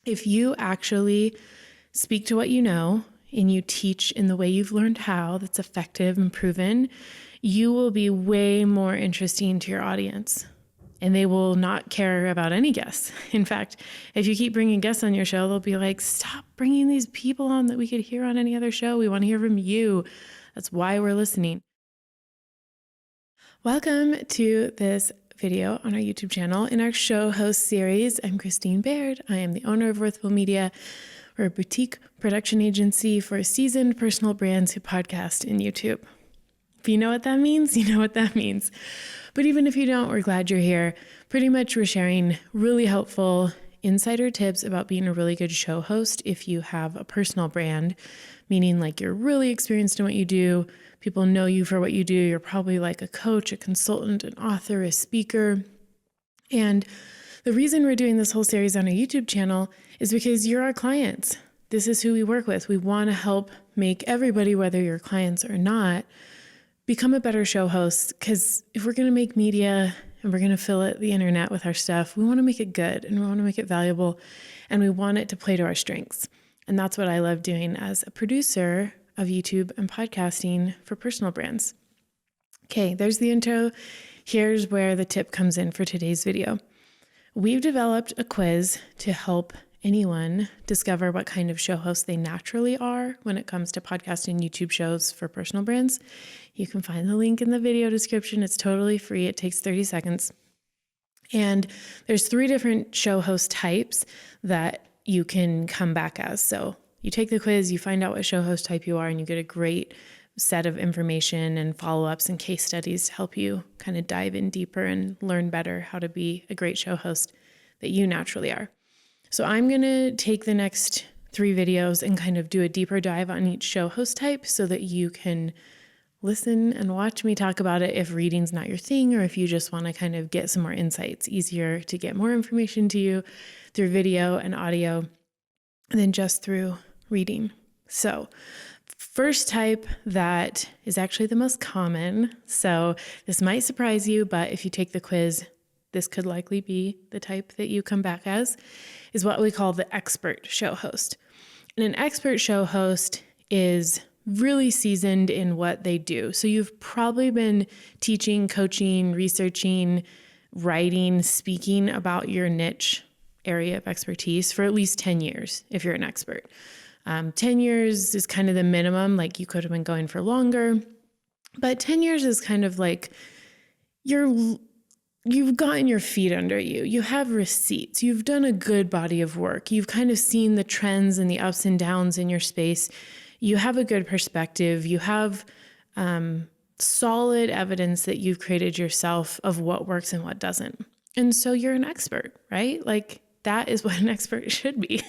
If you actually speak to what you know and you teach in the way you've learned how, that's effective and proven, you will be way more interesting to your audience. And they will not care about any guests. In fact, if you keep bringing guests on your show, they'll be like, stop bringing these people on that we could hear on any other show. We want to hear from you. That's why we're listening. Welcome to this video on our YouTube channel. In our show host series, I'm Christine Baird. I am the owner of Worthville Media. We're a boutique production agency for seasoned personal brands who podcast in YouTube. If you know what that means, you know what that means. But even if you don't, we're glad you're here. Pretty much we're sharing really helpful insider tips about being a really good show host if you have a personal brand, meaning like you're really experienced in what you do. People know you for what you do. You're probably like a coach, a consultant, an author, a speaker. And the reason we're doing this whole series on our YouTube channel is because you're our clients. This is who we work with. We want to help make everybody, whether you're clients or not, become a better show host, because if we're going to make media and we're going to fill it the internet with our stuff, we want to make it good and we want to make it valuable and we want it to play to our strengths. And that's what I love doing as a producer of YouTube and podcasting for personal brands. Okay, there's the intro. Here's where the tip comes in for today's video. We've developed a quiz to help anyone discover what kind of show host they naturally are when it comes to podcasting YouTube shows for personal brands. You can find the link in the video description. It's totally free. It takes 30 seconds. And there's 3 different show host types that you can come back as. So you take the quiz, you find out what show host type you are, and you get a great set of information and follow-ups and case studies to help you kind of dive in deeper and learn better how to be a great show host that you naturally are. So I'm going to take the next 3 videos and kind of do a deeper dive on each show host type so that you can listen and watch me talk about it if reading's not your thing, or if you just want to kind of get some more insights. Easier to get more information to you through video and audio than just through reading. So first type that is actually the most common. So this might surprise you, but if you take the quiz, this could likely be the type that you come back as, is what we call the expert show host. And an expert show host is really seasoned in what they do. So you've probably been teaching, coaching, researching, writing, speaking about your niche area of expertise for at least 10 years if you're an expert. 10 years is kind of the minimum. Like you could have been going for longer, but 10 years is kind of like you've gotten your feet under you. You have receipts. You've done a good body of work. You've kind of seen the trends and the ups and downs in your space. You have a good perspective. You have solid evidence that you've created yourself of what works and what doesn't. And so you're an expert, right? Like that is what an expert should be.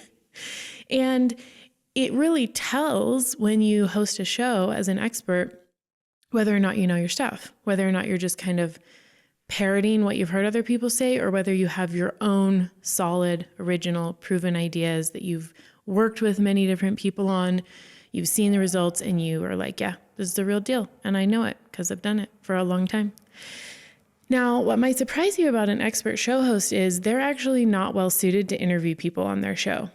And it really tells when you host a show as an expert whether or not you know your stuff, whether or not you're just kind of parroting what you've heard other people say, or whether you have your own solid, original, proven ideas that you've worked with many different people on, you've seen the results, and you are like, yeah, this is the real deal. And I know it because I've done it for a long time. Now, what might surprise you about an expert show host is they're actually not well suited to interview people on their show.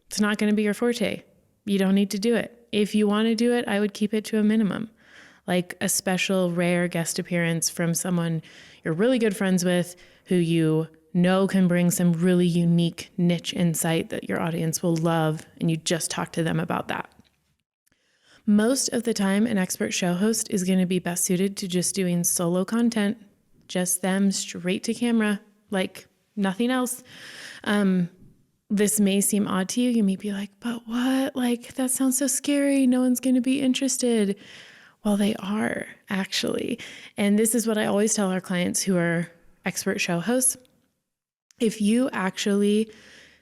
It's not going to be your forte. You don't need to do it. If you want to do it, I would keep it to a minimum, like a special rare guest appearance from someone you're really good friends with who you know can bring some really unique niche insight that your audience will love, and you just talk to them about that. Most of the time, an expert show host is going to be best suited to just doing solo content, just them straight to camera, like nothing else. This may seem odd to you. You may be like, but what? Like, that sounds so scary. No one's going to be interested. Well, they are actually. And this is what I always tell our clients who are expert show hosts. If you actually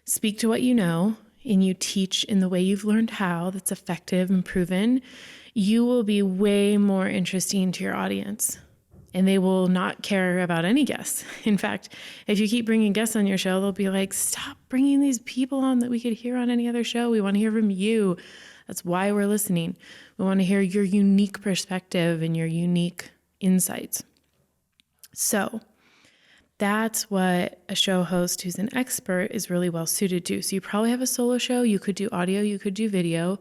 speak to what you know and you teach in the way you've learned how, that's effective and proven, you will be way more interesting to your audience. And they will not care about any guests. In fact, if you keep bringing guests on your show, they'll be like, stop bringing these people on that we could hear on any other show. We want to hear from you. That's why we're listening. We want to hear your unique perspective and your unique insights. So That's what a show host who's an expert is really well suited to. So you probably have a solo show. You could do audio, you could do video.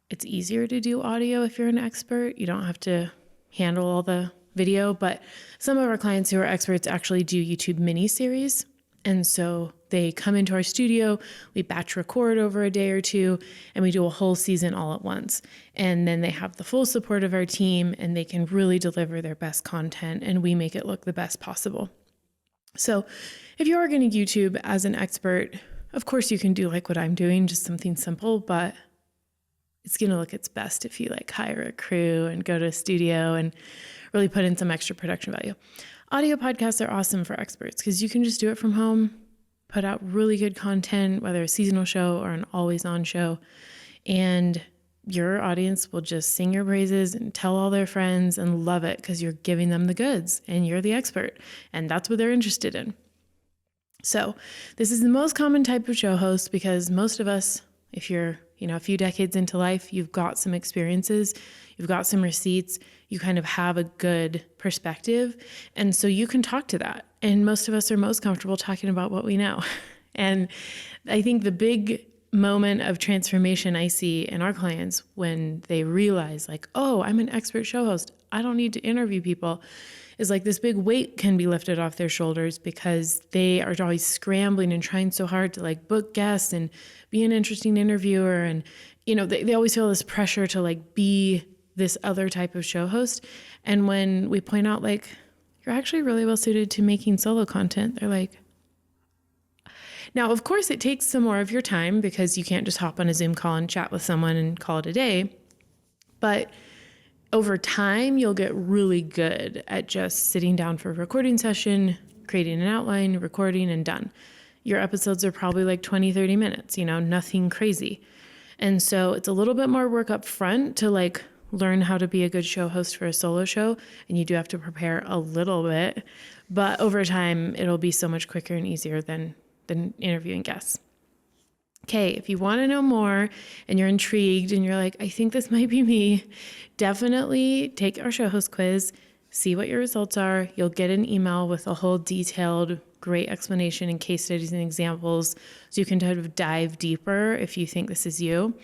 It's easier to do audio if you're an expert. You don't have to handle all the video, but some of our clients who are experts actually do YouTube mini series. And so they come into our studio, we batch record over a day or two, and we do a whole season all at once. And then they have the full support of our team and they can really deliver their best content and we make it look the best possible. So if you are going to YouTube as an expert, of course you can do like what I'm doing, just something simple, but it's going to look its best if you like hire a crew and go to a studio and really put in some extra production value. Audio podcasts are awesome for experts because you can just do it from home, put out really good content, whether a seasonal show or an always on show, and your audience will just sing your praises and tell all their friends and love it because you're giving them the goods and you're the expert and that's what they're interested in. So this is the most common type of show host because most of us, if you're a few decades into life, you've got some experiences, you've got some receipts, you kind of have a good perspective. And so you can talk to that. And most of us are most comfortable talking about what we know. And I think the big moment of transformation I see in our clients when they realize like, oh, I'm an expert show host, I don't need to interview people, is like this big weight can be lifted off their shoulders because they are always scrambling and trying so hard to like book guests and be an interesting interviewer. And, they always feel this pressure to like be this other type of show host. And when we point out like, you're actually really well suited to making solo content, they're like, now, of course, it takes some more of your time because you can't just hop on a Zoom call and chat with someone and call it a day. But over time, you'll get really good at just sitting down for a recording session, creating an outline, recording, and done. Your episodes are probably like 20, 30 minutes, nothing crazy. And so it's a little bit more work up front to like learn how to be a good show host for a solo show. And you do have to prepare a little bit, but over time, it'll be so much quicker and easier than interviewing guests. Okay, if you want to know more and you're intrigued and you're like, I think this might be me, definitely take our show host quiz, see what your results are. You'll get an email with a whole detailed, great explanation and case studies and examples so you can kind of dive deeper if you think this is you.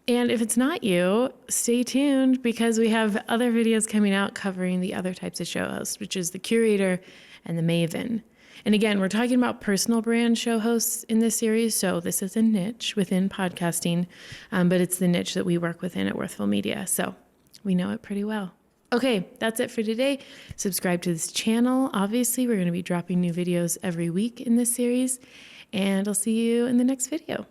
And if it's not you, stay tuned because we have other videos coming out covering the other types of show hosts, which is the curator and the maven. And again, we're talking about personal brand show hosts in this series. So this is a niche within podcasting, but it's the niche that we work within at Worthville Media. So we know it pretty well. Okay, that's it for today. Subscribe to this channel. Obviously, we're going to be dropping new videos every week in this series, and I'll see you in the next video.